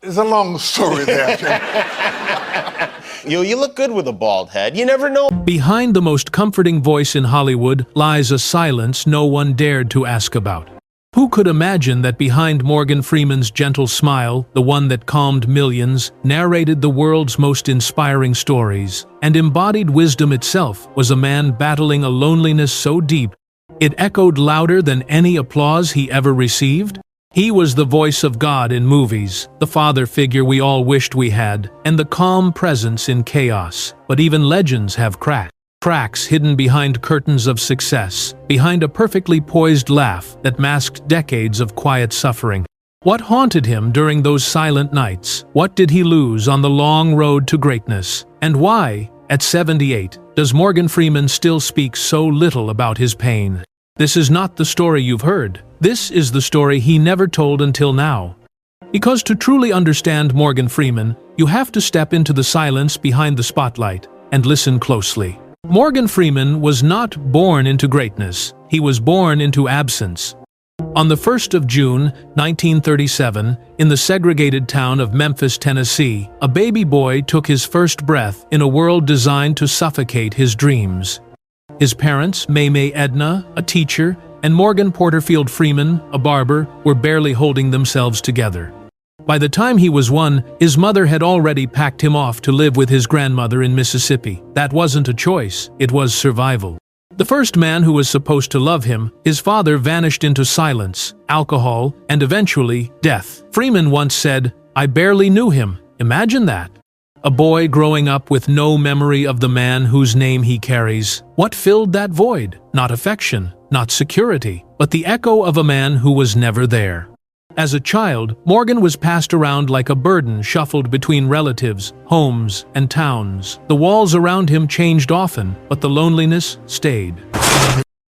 It's a long story there. You look good with a bald head. You never know. Behind the most comforting voice in Hollywood lies a silence no one dared to ask about. Who could imagine that behind Morgan Freeman's gentle smile, the one that calmed millions, narrated the world's most inspiring stories, and embodied wisdom itself, was a man battling a loneliness so deep it echoed louder than any applause he ever received? He was the voice of God in movies, the father figure we all wished we had, and the calm presence in chaos. But even legends have cracks hidden behind curtains of success, behind a perfectly poised laugh that masked decades of quiet suffering. What haunted him during those silent nights? What did he lose on the long road to greatness? And why, at 78, does Morgan Freeman still speak so little about his pain? This is not the story you've heard. This is the story he never told until now. Because to truly understand Morgan Freeman, you have to step into the silence behind the spotlight and listen closely. Morgan Freeman was not born into greatness. He was born into absence. On the 1st of June, 1937, in the segregated town of Memphis, Tennessee, a baby boy took his first breath in a world designed to suffocate his dreams. His parents, May Edna, a teacher, and Morgan Porterfield Freeman, a barber, were barely holding themselves together. By the time he was 1, his mother had already packed him off to live with his grandmother in Mississippi. That wasn't a choice, it was survival. The first man who was supposed to love him, his father, vanished into silence, alcohol, and eventually, death. Freeman once said, "I barely knew him." Imagine that. A boy growing up with no memory of the man whose name he carries. What filled that void? Not affection, not security, but the echo of a man who was never there. As a child, Morgan was passed around like a burden shuffled between relatives, homes, and towns. The walls around him changed often, but the loneliness stayed.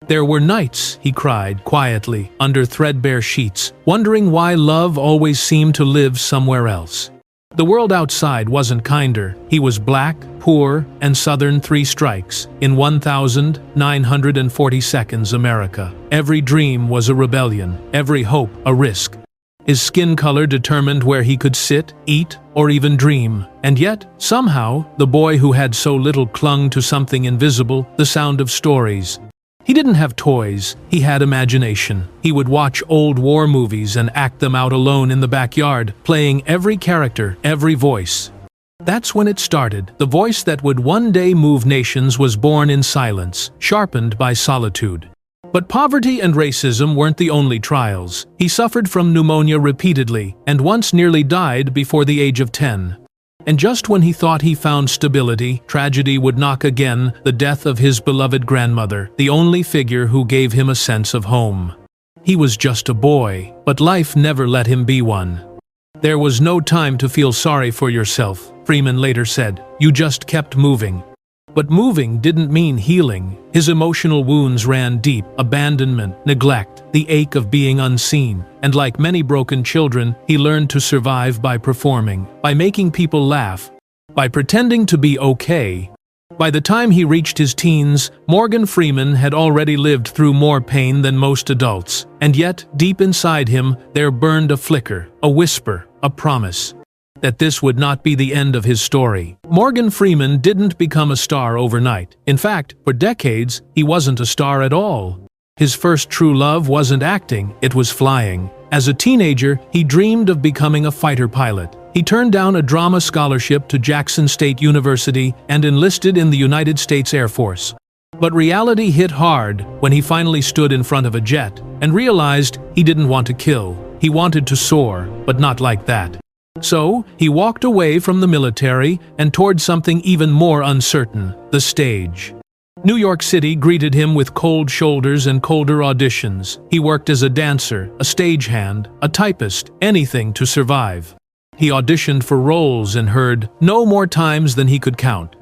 There were nights, he cried quietly, under threadbare sheets, wondering why love always seemed to live somewhere else. The world outside wasn't kinder. He was black, poor, and Southern 3 strikes. In 1,940 seconds, America. Every dream was a rebellion, every hope a risk. His skin color determined where he could sit, eat, or even dream. And yet, somehow, the boy who had so little clung to something invisible, the sound of stories. He didn't have toys, he had imagination. He would watch old war movies and act them out alone in the backyard, playing every character, every voice. That's when it started. The voice that would one day move nations was born in silence, sharpened by solitude. But poverty and racism weren't the only trials. He suffered from pneumonia repeatedly, and once nearly died before the age of 10. And just when he thought he found stability, tragedy would knock again, the death of his beloved grandmother, the only figure who gave him a sense of home. He was just a boy, but life never let him be one. There was no time to feel sorry for yourself, Freeman later said. You just kept moving. But moving didn't mean healing. His emotional wounds ran deep: abandonment, neglect, the ache of being unseen. And like many broken children, he learned to survive by performing, by making people laugh, by pretending to be okay. By the time he reached his teens, Morgan Freeman had already lived through more pain than most adults. And yet, deep inside him, there burned a flicker, a whisper, a promise that this would not be the end of his story. Morgan Freeman didn't become a star overnight. In fact, for decades, he wasn't a star at all. His first true love wasn't acting, it was flying. As a teenager, he dreamed of becoming a fighter pilot. He turned down a drama scholarship to Jackson State University and enlisted in the United States Air Force. But reality hit hard when he finally stood in front of a jet and realized he didn't want to kill. He wanted to soar, but not like that. So, he walked away from the military and toward something even more uncertain: the stage. New York City greeted him with cold shoulders and colder auditions. He worked as a dancer, a stagehand, a typist, anything to survive. He auditioned for roles and heard no more times than he could count.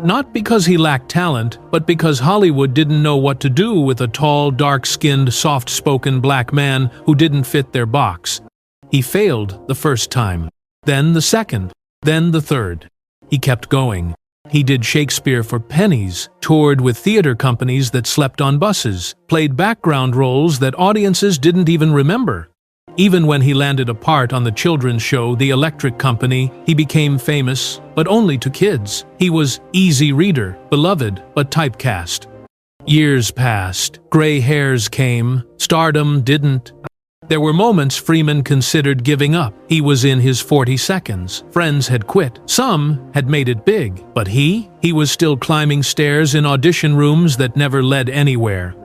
Not because he lacked talent, but because Hollywood didn't know what to do with a tall, dark-skinned, soft-spoken black man who didn't fit their box. He failed the first time. Then the second, then the third. He kept going. He did Shakespeare for pennies, toured with theater companies that slept on buses, played background roles that audiences didn't even remember. Even when he landed a part on the children's show The Electric Company, he became famous, but only to kids. He was easy reader, beloved, but typecast. Years passed, gray hairs came, stardom didn't. There were moments Freeman considered giving up. He was in his 42nds. Friends had quit. Some had made it big. But he was still climbing stairs in audition rooms that never led anywhere.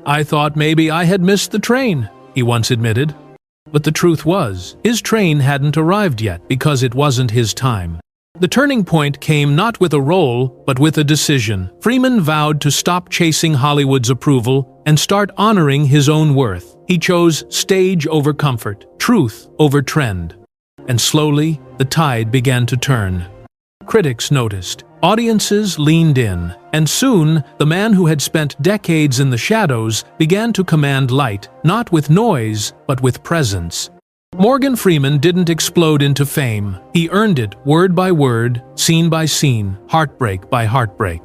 "I thought maybe I had missed the train," he once admitted. But the truth was, his train hadn't arrived yet because it wasn't his time. The turning point came not with a role, but with a decision. Freeman vowed to stop chasing Hollywood's approval and start honoring his own worth. He chose stage over comfort, truth over trend. And slowly, the tide began to turn. Critics noticed. Audiences leaned in. And soon, the man who had spent decades in the shadows began to command light, not with noise, but with presence. Morgan Freeman didn't explode into fame. He earned it word by word, scene by scene, heartbreak by heartbreak.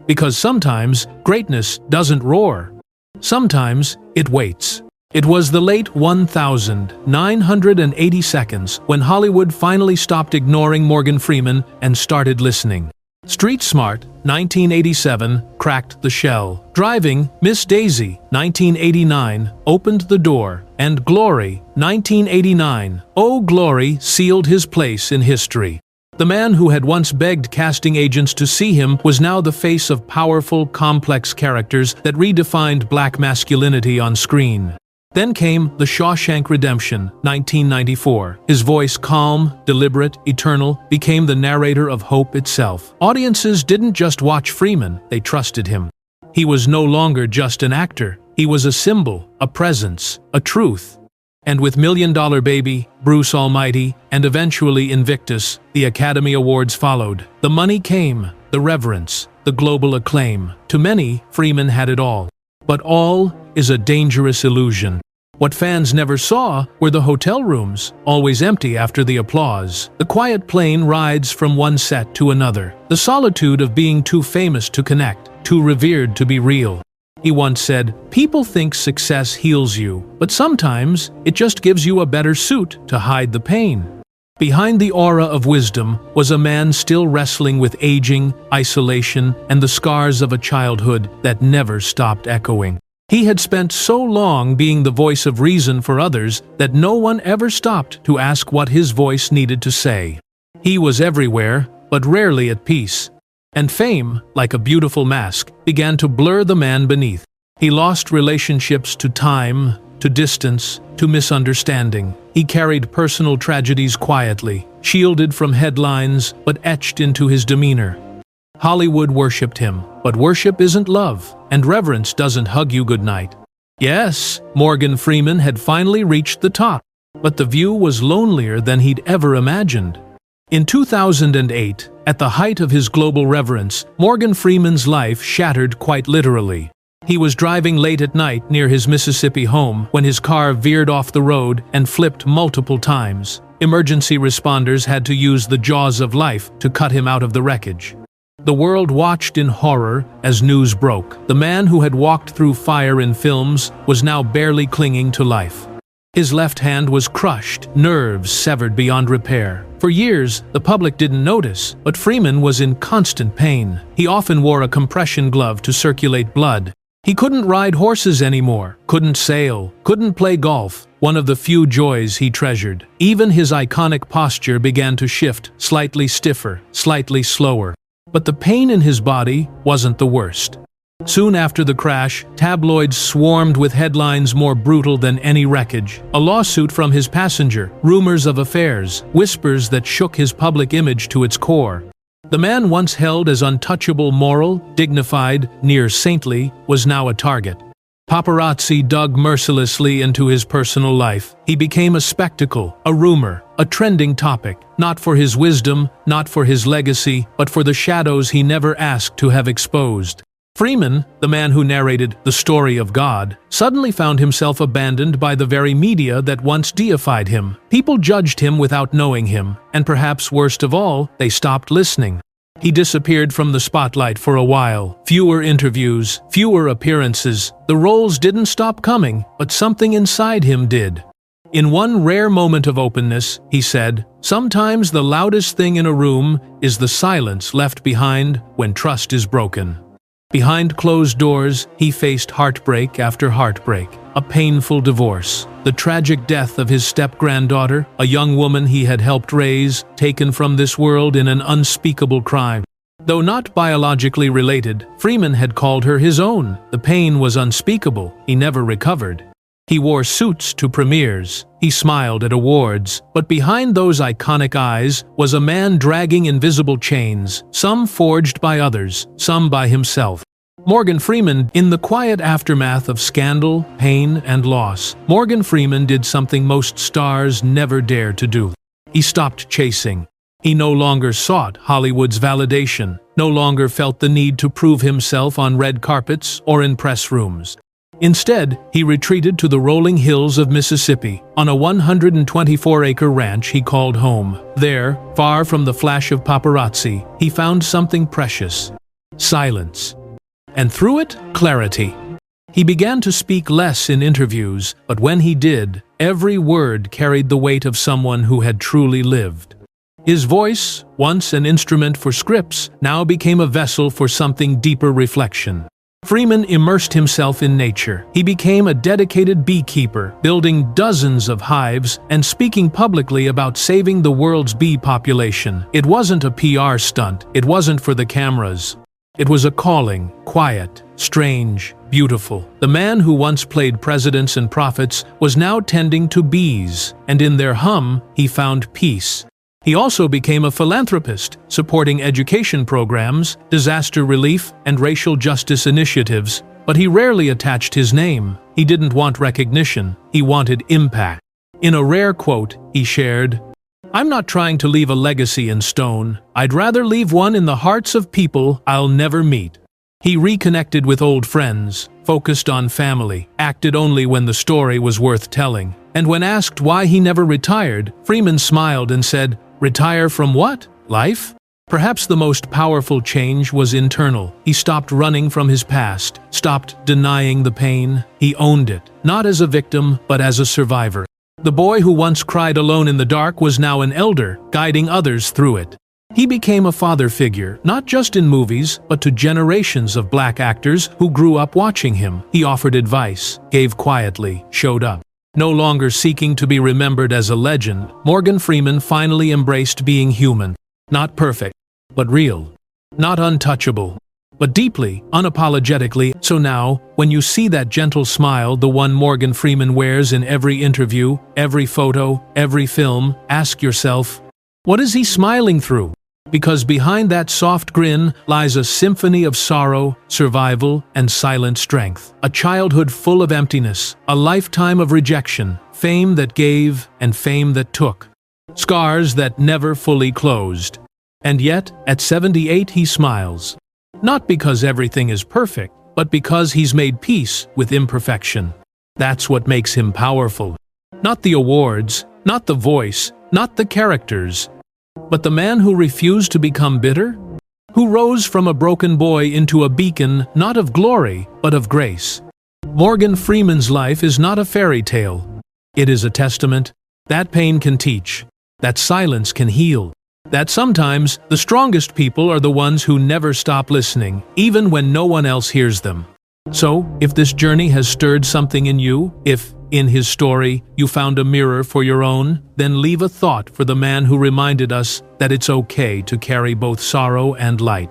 Because sometimes, greatness doesn't roar. Sometimes, it waits. It was the late 1982 when Hollywood finally stopped ignoring Morgan Freeman and started listening. Street Smart, 1987, cracked the shell. Driving, Miss Daisy, 1989, opened the door. And Glory, 1989, Oh Glory, sealed his place in history. The man who had once begged casting agents to see him was now the face of powerful, complex characters that redefined black masculinity on screen. Then came The Shawshank Redemption, 1994. His voice, calm, deliberate, eternal, became the narrator of hope itself. Audiences didn't just watch Freeman, they trusted him. He was no longer just an actor. He was a symbol, a presence, a truth. And with Million Dollar Baby, Bruce Almighty, and eventually Invictus, the Academy Awards followed. The money came, the reverence, the global acclaim. To many, Freeman had it all. But all is a dangerous illusion. What fans never saw were the hotel rooms, always empty after the applause, the quiet plane rides from one set to another, the solitude of being too famous to connect, too revered to be real. He once said, "People think success heals you, but sometimes it just gives you a better suit to hide the pain." Behind the aura of wisdom was a man still wrestling with aging, isolation, and the scars of a childhood that never stopped echoing. He had spent so long being the voice of reason for others that no one ever stopped to ask what his voice needed to say. He was everywhere, but rarely at peace. And fame, like a beautiful mask, began to blur the man beneath. He lost relationships to time, to distance, to misunderstanding. He carried personal tragedies quietly, shielded from headlines, but etched into his demeanor. Hollywood worshipped him, but worship isn't love, and reverence doesn't hug you goodnight. Yes, Morgan Freeman had finally reached the top, but the view was lonelier than he'd ever imagined. In 2008, at the height of his global reverence, Morgan Freeman's life shattered quite literally. He was driving late at night near his Mississippi home when his car veered off the road and flipped multiple times. Emergency responders had to use the jaws of life to cut him out of the wreckage. The world watched in horror as news broke. The man who had walked through fire in films was now barely clinging to life. His left hand was crushed, nerves severed beyond repair. For years, the public didn't notice, but Freeman was in constant pain. He often wore a compression glove to circulate blood. He couldn't ride horses anymore, couldn't sail, couldn't play golf, one of the few joys he treasured. Even his iconic posture began to shift, slightly stiffer, slightly slower. But the pain in his body wasn't the worst. Soon after the crash, tabloids swarmed with headlines more brutal than any wreckage. A lawsuit from his passenger, rumors of affairs, whispers that shook his public image to its core. The man once held as untouchable, moral, dignified, near saintly, was now a target. Paparazzi dug mercilessly into his personal life. He became a spectacle, a rumor, a trending topic, not for his wisdom, not for his legacy, but for the shadows he never asked to have exposed. Freeman, the man who narrated The Story of God, suddenly found himself abandoned by the very media that once deified him. People judged him without knowing him, and perhaps worst of all, they stopped listening. He disappeared from the spotlight for a while. Fewer interviews, fewer appearances. The roles didn't stop coming, but something inside him did. In one rare moment of openness, he said, "Sometimes the loudest thing in a room is the silence left behind when trust is broken." Behind closed doors, he faced heartbreak after heartbreak, a painful divorce, the tragic death of his step-granddaughter, a young woman he had helped raise, taken from this world in an unspeakable crime. Though not biologically related, Freeman had called her his own. The pain was unspeakable. He never recovered. He wore suits to premieres. He smiled at awards. But behind those iconic eyes was a man dragging invisible chains, some forged by others, some by himself. Morgan Freeman, in the quiet aftermath of scandal, pain, and loss, Morgan Freeman did something most stars never dare to do. He stopped chasing. He no longer sought Hollywood's validation, no longer felt the need to prove himself on red carpets or in press rooms. Instead, he retreated to the rolling hills of Mississippi, on a 124-acre ranch he called home. There, far from the flash of paparazzi, he found something precious: silence. And through it, clarity. He began to speak less in interviews, but when he did, every word carried the weight of someone who had truly lived. His voice, once an instrument for scripts, now became a vessel for something deeper: reflection. Freeman immersed himself in nature. He became a dedicated beekeeper, building dozens of hives and speaking publicly about saving the world's bee population. It wasn't a PR stunt. It wasn't for the cameras. It was a calling, quiet, strange, beautiful. The man who once played presidents and prophets was now tending to bees, and in their hum, he found peace. He also became a philanthropist, supporting education programs, disaster relief, and racial justice initiatives, but he rarely attached his name. He didn't want recognition, he wanted impact. In a rare quote, he shared, "I'm not trying to leave a legacy in stone. I'd rather leave one in the hearts of people I'll never meet." He reconnected with old friends, focused on family, acted only when the story was worth telling. And when asked why he never retired, Freeman smiled and said, "Retire from what? Life?" Perhaps the most powerful change was internal. He stopped running from his past, stopped denying the pain. He owned it, not as a victim, but as a survivor. The boy who once cried alone in the dark was now an elder, guiding others through it. He became a father figure, not just in movies, but to generations of black actors who grew up watching him. He offered advice, gave quietly, showed up. No longer seeking to be remembered as a legend, Morgan Freeman finally embraced being human. Not perfect, but real. Not untouchable, but deeply, unapologetically. So now, when you see that gentle smile, the one Morgan Freeman wears in every interview, every photo, every film, ask yourself, what is he smiling through? Because behind that soft grin lies a symphony of sorrow, survival, and silent strength. A childhood full of emptiness, a lifetime of rejection, fame that gave and fame that took, scars that never fully closed. And yet, at 78 he smiles. Not because everything is perfect, but because he's made peace with imperfection. That's what makes him powerful. Not the awards, not the voice, not the characters, but the man who refused to become bitter, who rose from a broken boy into a beacon not of glory, but of grace. Morgan Freeman's life is not a fairy tale. It is a testament that pain can teach, that silence can heal, that sometimes the strongest people are the ones who never stop listening, even when no one else hears them. So, if this journey has stirred something in you, if in his story you found a mirror for your own, then leave a thought for the man who reminded us that it's okay to carry both sorrow and light.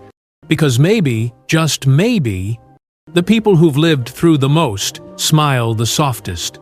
Because maybe, just maybe, the people who've lived through the most smile the softest.